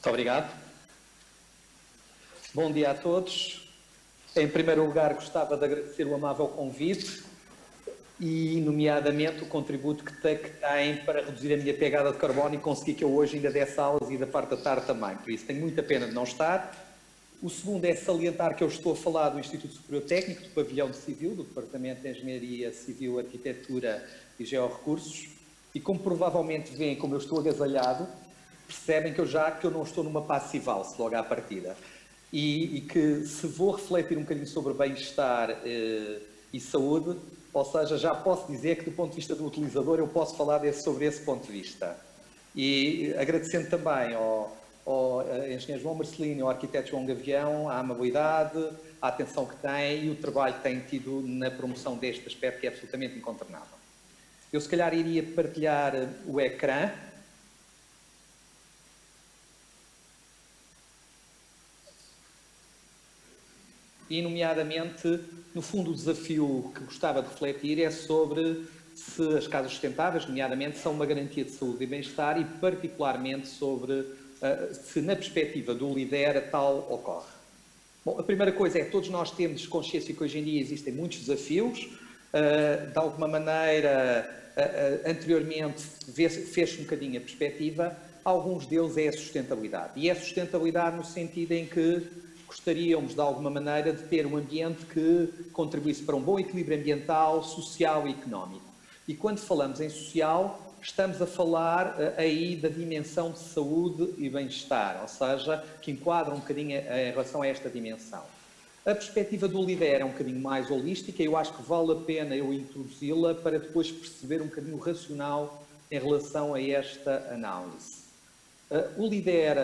Muito obrigado. Bom dia a todos. Em primeiro lugar, gostava de agradecer o amável convite e, nomeadamente, o contributo que têm para reduzir a minha pegada de carbono e conseguir que eu hoje ainda desse aulas e da parte da tarde também. Por isso, tenho muita pena de não estar. O segundo é salientar que eu estou a falar do Instituto Superior Técnico, do Pavilhão de Civil, do Departamento de Engenharia Civil, Arquitetura e Georrecursos. E como provavelmente veem, como eu estou agasalhado, percebem que eu não estou numa passival-se logo à partida. E que se vou refletir um bocadinho sobre bem-estar e saúde, ou seja, já posso dizer que do ponto de vista do utilizador eu posso falar sobre esse ponto de vista. E agradecendo também ao engenheiro João Marcelino, ao arquiteto João Gavião, a amabilidade, a atenção que tem e o trabalho que tem tido na promoção deste aspecto que é absolutamente incontornável. Eu se calhar iria partilhar o ecrã. E, nomeadamente, no fundo, o desafio que gostava de refletir é sobre se as casas sustentáveis, nomeadamente, são uma garantia de saúde e bem-estar e, particularmente, sobre se, na perspectiva do LIDER, tal ocorre. Bom, a primeira coisa é que todos nós temos consciência que hoje em dia existem muitos desafios. De alguma maneira, anteriormente, fez-se um bocadinho a perspectiva. Alguns deles é a sustentabilidade. E é a sustentabilidade no sentido em que gostaríamos, de alguma maneira, de ter um ambiente que contribuísse para um bom equilíbrio ambiental, social e económico. E quando falamos em social, estamos a falar aí da dimensão de saúde e bem-estar, ou seja, que enquadra um bocadinho em relação a esta dimensão. A perspectiva do LIDER é um bocadinho mais holística e eu acho que vale a pena eu introduzi-la para depois perceber um bocadinho o racional em relação a esta análise. O LIDER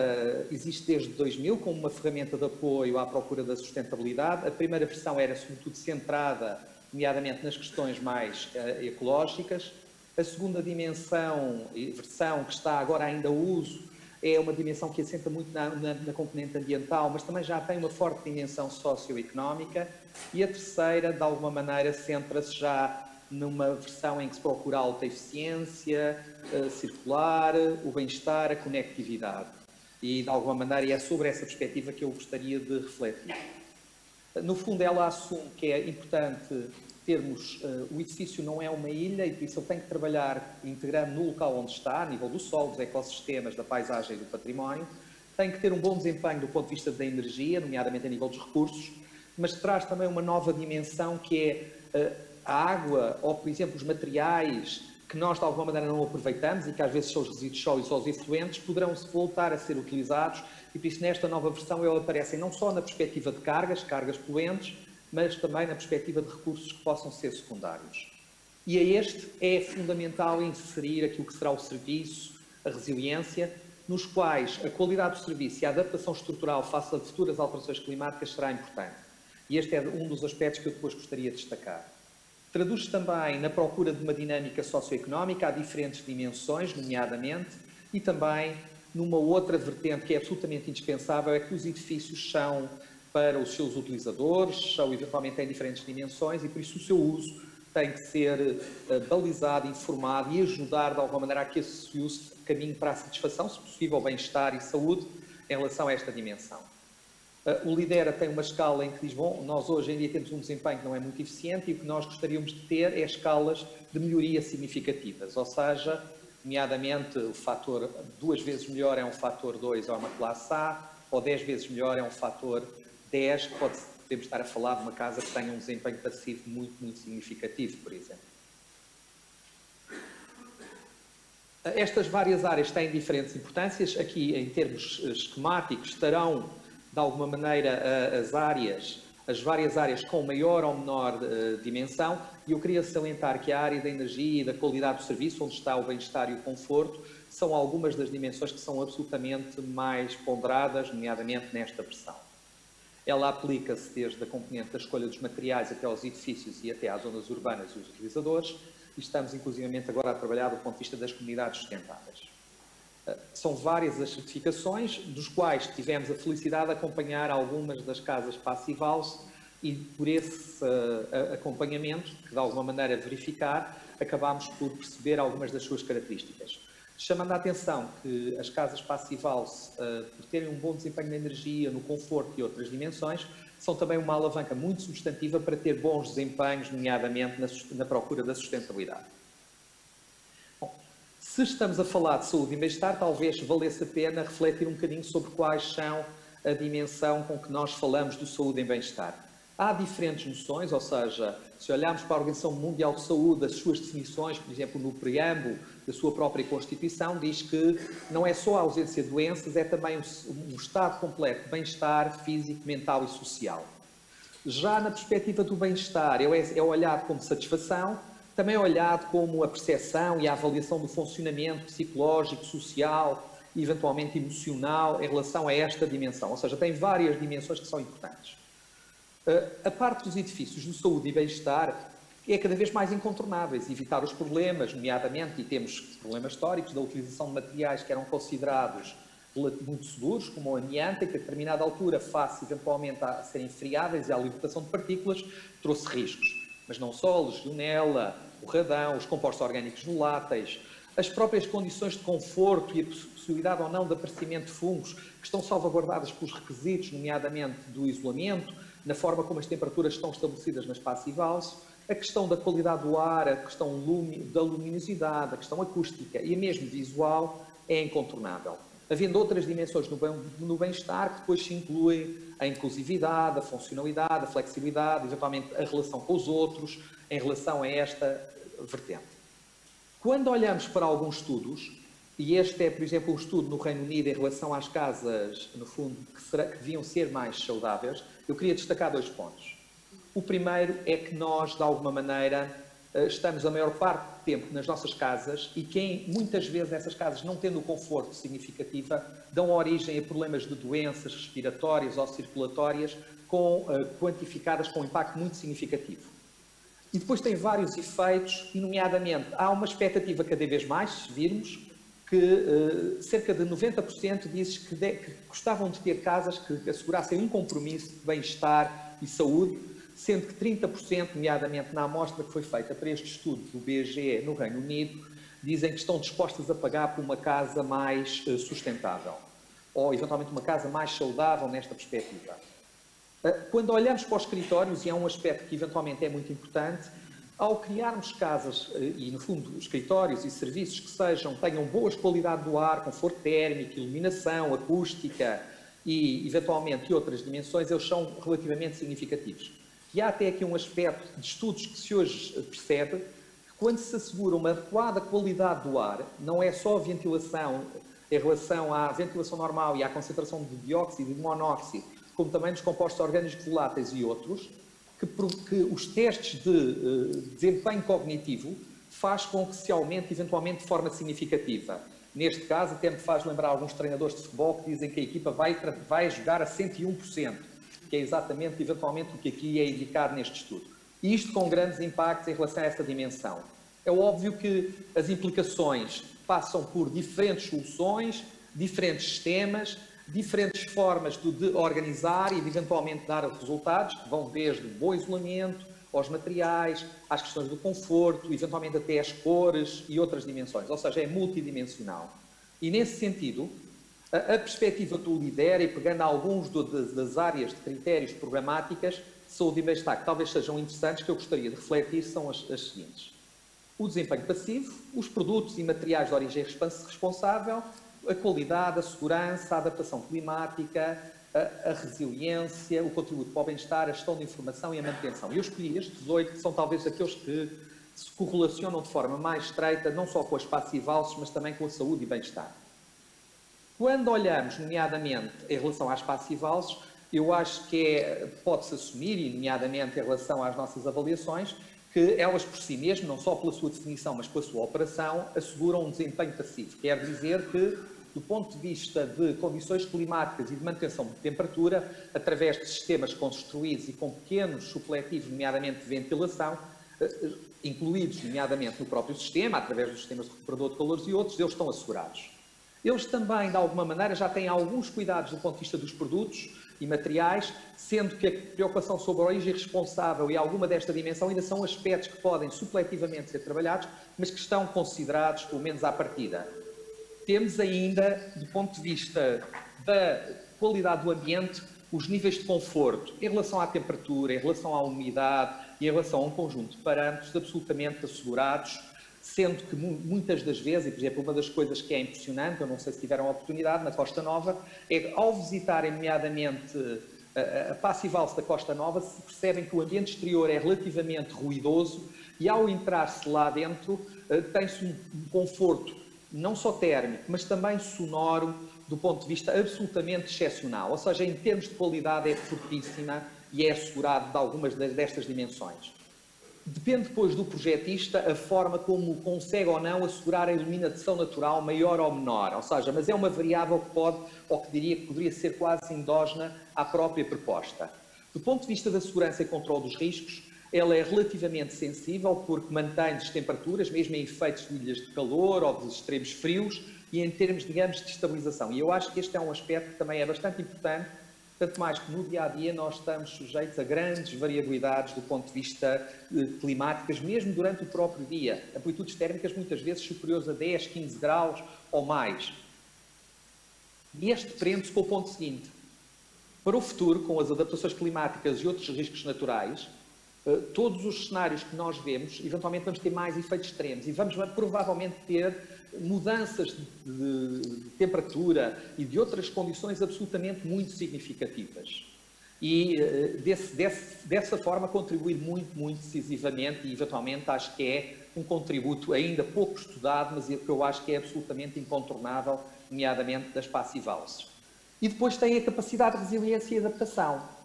existe desde 2000 como uma ferramenta de apoio à procura da sustentabilidade. A primeira versão era, sobretudo, centrada, nomeadamente, nas questões mais ecológicas. A segunda versão que está agora ainda a uso, é uma dimensão que assenta muito na componente ambiental, mas também já tem uma forte dimensão socioeconómica. E a terceira, de alguma maneira, centra-se já numa versão em que se procura a alta eficiência, circular, o bem-estar, a conectividade. E, de alguma maneira, é sobre essa perspectiva que eu gostaria de refletir. No fundo, ela assume que é importante termos... o edifício não é uma ilha e, por isso, ele tem que trabalhar integrando no local onde está, a nível do solo, dos ecossistemas, da paisagem e do património. Tem que ter um bom desempenho do ponto de vista da energia, nomeadamente a nível dos recursos, mas traz também uma nova dimensão que é... a água ou, por exemplo, os materiais que nós de alguma maneira não aproveitamos e que às vezes são os resíduos sólidos ou os efluentes, poderão voltar a ser utilizados e por isso nesta nova versão eles aparecem não só na perspectiva de cargas poluentes, mas também na perspectiva de recursos que possam ser secundários. E a este é fundamental inserir aquilo que será o serviço, a resiliência, nos quais a qualidade do serviço e a adaptação estrutural face a futuras alterações climáticas será importante. E este é um dos aspectos que eu depois gostaria de destacar. Traduz-se também na procura de uma dinâmica socioeconómica a diferentes dimensões, nomeadamente, e também numa outra vertente que é absolutamente indispensável, é que os edifícios são, para os seus utilizadores, são eventualmente em diferentes dimensões e por isso o seu uso tem que ser balizado, informado e ajudar de alguma maneira a que esse uso caminhe para a satisfação, se possível, bem-estar e saúde em relação a esta dimensão. O LIDER tem uma escala em que diz, bom, nós hoje em dia temos um desempenho que não é muito eficiente e o que nós gostaríamos de ter é escalas de melhoria significativas, ou seja, nomeadamente o fator 2 vezes melhor é um fator 2 ou é uma classe A, ou 10 vezes melhor é um fator 10, que podemos estar a falar de uma casa que tenha um desempenho passivo muito, muito significativo, por exemplo. Estas várias áreas têm diferentes importâncias. Aqui, em termos esquemáticos, estarão de alguma maneira as várias áreas com maior ou menor dimensão, e eu queria salientar que a área da energia e da qualidade do serviço, onde está o bem-estar e o conforto, são algumas das dimensões que são absolutamente mais ponderadas, nomeadamente nesta versão. Ela aplica-se desde a componente da escolha dos materiais até aos edifícios e até às zonas urbanas e os utilizadores, e estamos inclusivamente agora a trabalhar do ponto de vista das comunidades sustentáveis. São várias as certificações, dos quais tivemos a felicidade de acompanhar algumas das casas Passive House e por esse acompanhamento, que de alguma maneira verificar, acabámos por perceber algumas das suas características. chamando a atenção que as casas Passive-House, por terem um bom desempenho na energia, no conforto e outras dimensões, são também uma alavanca muito substantiva para ter bons desempenhos, nomeadamente na procura da sustentabilidade. Bom, se estamos a falar de saúde e bem-estar, talvez valesse a pena refletir um bocadinho sobre quais são a dimensão com que nós falamos de saúde e bem-estar. Há diferentes noções, ou seja, se olharmos para a Organização Mundial de Saúde, as suas definições, por exemplo, no preâmbulo da sua própria Constituição, diz que não é só a ausência de doenças, é também um estado completo de bem-estar físico, mental e social. Já na perspectiva do bem-estar, é olhado como satisfação, também é olhado como a percepção e a avaliação do funcionamento psicológico, social e eventualmente emocional em relação a esta dimensão, ou seja, tem várias dimensões que são importantes. A parte dos edifícios de saúde e bem-estar é cada vez mais incontornáveis, evitar os problemas, nomeadamente, e temos problemas históricos da utilização de materiais que eram considerados muito seguros, como o amianto, que a determinada altura, face eventualmente a serem friáveis e à libertação de partículas, trouxe riscos. Mas não só, a legionela, o radão, os compostos orgânicos voláteis, as próprias condições de conforto e a possibilidade ou não de aparecimento de fungos que estão salvaguardadas pelos requisitos, nomeadamente do isolamento, na forma como as temperaturas estão estabelecidas nas Passive-House, a questão da qualidade do ar, a questão da luminosidade, a questão acústica e mesmo visual é incontornável. Havendo outras dimensões no bem-estar que depois se incluem a inclusividade, a funcionalidade, a flexibilidade, eventualmente a relação com os outros, em relação a esta vertente. Quando olhamos para alguns estudos, e este é, por exemplo, um estudo no Reino Unido em relação às casas, no fundo, que deviam ser mais saudáveis, eu queria destacar dois pontos. O primeiro é que nós, de alguma maneira, estamos a maior parte do tempo nas nossas casas e que muitas vezes essas casas, não tendo o conforto significativo, dão origem a problemas de doenças respiratórias ou circulatórias quantificadas com um impacto muito significativo. E depois tem vários efeitos, e nomeadamente há uma expectativa cada vez mais, se virmos, que cerca de 90% diz que gostavam de ter casas que assegurassem um compromisso de bem-estar e saúde, sendo que 30%, nomeadamente na amostra que foi feita para este estudo do BGE no Reino Unido, dizem que estão dispostas a pagar por uma casa mais sustentável, ou eventualmente uma casa mais saudável nesta perspectiva. Quando olhamos para os escritórios, e é um aspecto que eventualmente é muito importante, ao criarmos casas e, no fundo, escritórios e serviços que tenham boas qualidade do ar, conforto térmico, iluminação, acústica e, eventualmente, outras dimensões, eles são relativamente significativos. E há até aqui um aspecto de estudos que se hoje percebe que quando se assegura uma adequada qualidade do ar, não é só a ventilação em relação à ventilação normal e à concentração de dióxido e de monóxido, como também dos compostos orgânicos voláteis e outros, que os testes de desempenho cognitivo faz com que se aumente eventualmente de forma significativa. Neste caso, até me faz lembrar alguns treinadores de futebol que dizem que a equipa vai jogar a 101%, que é exatamente, eventualmente, o que aqui é indicado neste estudo. E isto com grandes impactos em relação a esta dimensão. É óbvio que as implicações passam por diferentes soluções, diferentes sistemas, diferentes formas de organizar e de eventualmente dar resultados, que vão desde o bom isolamento, aos materiais, às questões do conforto, eventualmente até às cores e outras dimensões, ou seja, é multidimensional. E nesse sentido, a perspectiva do LIDER, e pegando alguns das áreas de critérios programáticas de saúde e bem-estar que talvez sejam interessantes, que eu gostaria de refletir, são as seguintes. O desempenho passivo, os produtos e materiais de origem responsável, a qualidade, a segurança, a adaptação climática, a resiliência, o contributo para o bem-estar, a gestão de informação e a manutenção. Eu escolhi estes 8, que são talvez aqueles que se correlacionam de forma mais estreita, não só com as Passive-House, mas também com a saúde e bem-estar. Quando olhamos, nomeadamente, em relação às Passive-House, eu acho que pode-se assumir, e nomeadamente em relação às nossas avaliações, que elas por si mesmas, não só pela sua definição, mas pela sua operação, asseguram um desempenho passivo. Quer dizer que, do ponto de vista de condições climáticas e de manutenção de temperatura, através de sistemas construídos e com pequenos supletivos, nomeadamente de ventilação, incluídos, nomeadamente, no próprio sistema, através dos sistemas de recuperador de calores e outros, eles estão assegurados. Eles também, de alguma maneira, já têm alguns cuidados do ponto de vista dos produtos e materiais, sendo que a preocupação sobre a origem responsável e alguma desta dimensão ainda são aspectos que podem supletivamente ser trabalhados, mas que estão considerados, pelo menos à partida. temos ainda, do ponto de vista da qualidade do ambiente, os níveis de conforto em relação à temperatura, em relação à umidade e em relação a um conjunto de parâmetros absolutamente assegurados, sendo que muitas das vezes, e por exemplo, uma das coisas que é impressionante, eu não sei se tiveram a oportunidade, na Costa Nova, é ao visitarem nomeadamente a Passivals da Costa Nova, se percebem que o ambiente exterior é relativamente ruidoso e ao entrar-se lá dentro tem-se um conforto não só térmico, mas também sonoro, do ponto de vista absolutamente excepcional. Ou seja, em termos de qualidade é fortíssima e é assegurado de algumas destas dimensões. Depende depois do projetista a forma como consegue ou não assegurar a iluminação natural maior ou menor, ou seja, mas é uma variável que pode, ou que diria que poderia ser quase endógena à própria proposta. Do ponto de vista da segurança e controle dos riscos, ela é relativamente sensível porque mantém as temperaturas, mesmo em efeitos de ilhas de calor ou de extremos frios, e em termos, digamos, de estabilização. E eu acho que este é um aspecto que também é bastante importante, tanto mais que no dia-a-dia nós estamos sujeitos a grandes variabilidades do ponto de vista climáticas, mesmo durante o próprio dia. Amplitudes térmicas muitas vezes superiores a 10, 15 graus ou mais. E este prende-se com o ponto seguinte. Para o futuro, com as adaptações climáticas e outros riscos naturais, todos os cenários que nós vemos, eventualmente vamos ter mais efeitos extremos e vamos provavelmente ter mudanças de temperatura e de outras condições absolutamente muito significativas. E dessa forma contribuir muito decisivamente e eventualmente acho que é um contributo ainda pouco estudado, mas que eu acho que é absolutamente incontornável, nomeadamente das Passivals. E depois tem a capacidade de resiliência e adaptação.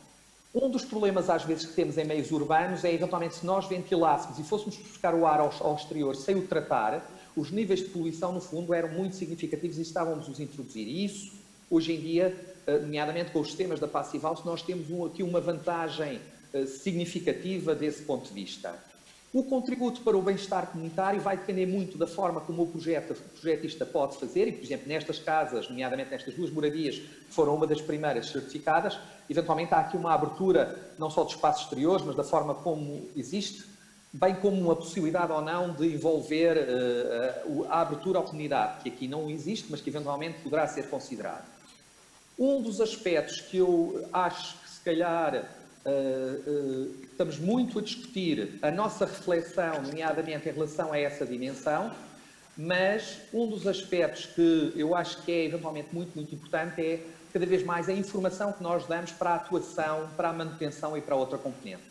Um dos problemas, às vezes, que temos em meios urbanos é, eventualmente, se nós ventilássemos e fôssemos buscar o ar ao exterior sem o tratar, os níveis de poluição, no fundo, eram muito significativos e estávamos a introduzir. E isso, hoje em dia, nomeadamente com os sistemas da Passivals, nós temos aqui uma vantagem significativa desse ponto de vista. O contributo para o bem-estar comunitário vai depender muito da forma como o projetista pode fazer, e, por exemplo, nestas casas, nomeadamente nestas duas moradias, que foram uma das primeiras certificadas, eventualmente há aqui uma abertura, não só de espaços exteriores, mas da forma como existe, bem como uma possibilidade ou não de envolver a abertura à comunidade, que aqui não existe, mas que eventualmente poderá ser considerado. Um dos aspectos que eu acho que, se calhar, estamos muito a discutir a nossa reflexão, nomeadamente em relação a essa dimensão, mas um dos aspectos que eu acho que é eventualmente muito importante é cada vez mais a informação que nós damos para a atuação, para a manutenção e para outra componente.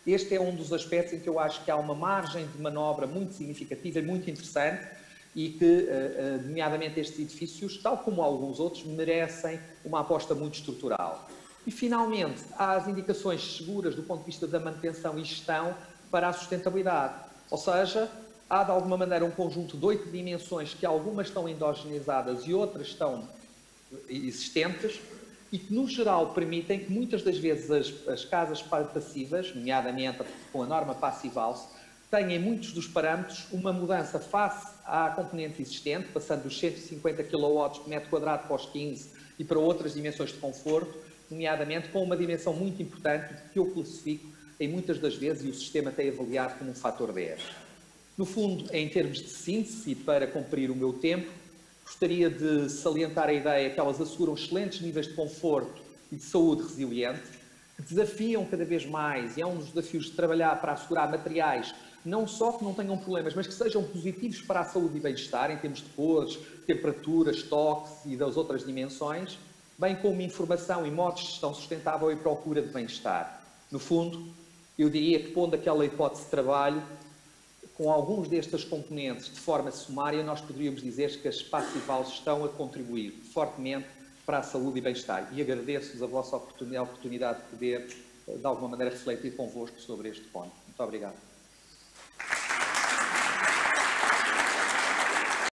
Este é um dos aspectos em que eu acho que há uma margem de manobra muito significativa e muito interessante e que, nomeadamente estes edifícios, tal como alguns outros, merecem uma aposta muito estrutural. E, finalmente, há as indicações seguras do ponto de vista da manutenção e gestão para a sustentabilidade. Ou seja, há, de alguma maneira, um conjunto de 8 dimensões que algumas estão endogenizadas e outras estão existentes e que, no geral, permitem que, muitas das vezes, as casas passivas, nomeadamente com a norma Passivals, tenham, em muitos dos parâmetros, uma mudança face à componente existente, passando dos 150 kW por metro quadrado para os 15 e para outras dimensões de conforto, nomeadamente com uma dimensão muito importante que eu classifico em muitas das vezes, e o sistema tem avaliado como um fator 10. No fundo, em termos de síntese, e para cumprir o meu tempo, gostaria de salientar a ideia que elas asseguram excelentes níveis de conforto e de saúde resiliente, que desafiam cada vez mais, e é um dos desafios de trabalhar para assegurar materiais não só que não tenham problemas, mas que sejam positivos para a saúde e bem-estar, em termos de cores, temperaturas, toques e das outras dimensões, bem como informação e modos de gestão sustentável e procura de bem-estar. No fundo, eu diria que, pondo aquela hipótese de trabalho, com alguns destes componentes de forma sumária, nós poderíamos dizer que as Passivals estão a contribuir fortemente para a saúde e bem-estar. E agradeço-vos a vossa oportunidade de poder, de alguma maneira, refletir convosco sobre este ponto. Muito obrigado.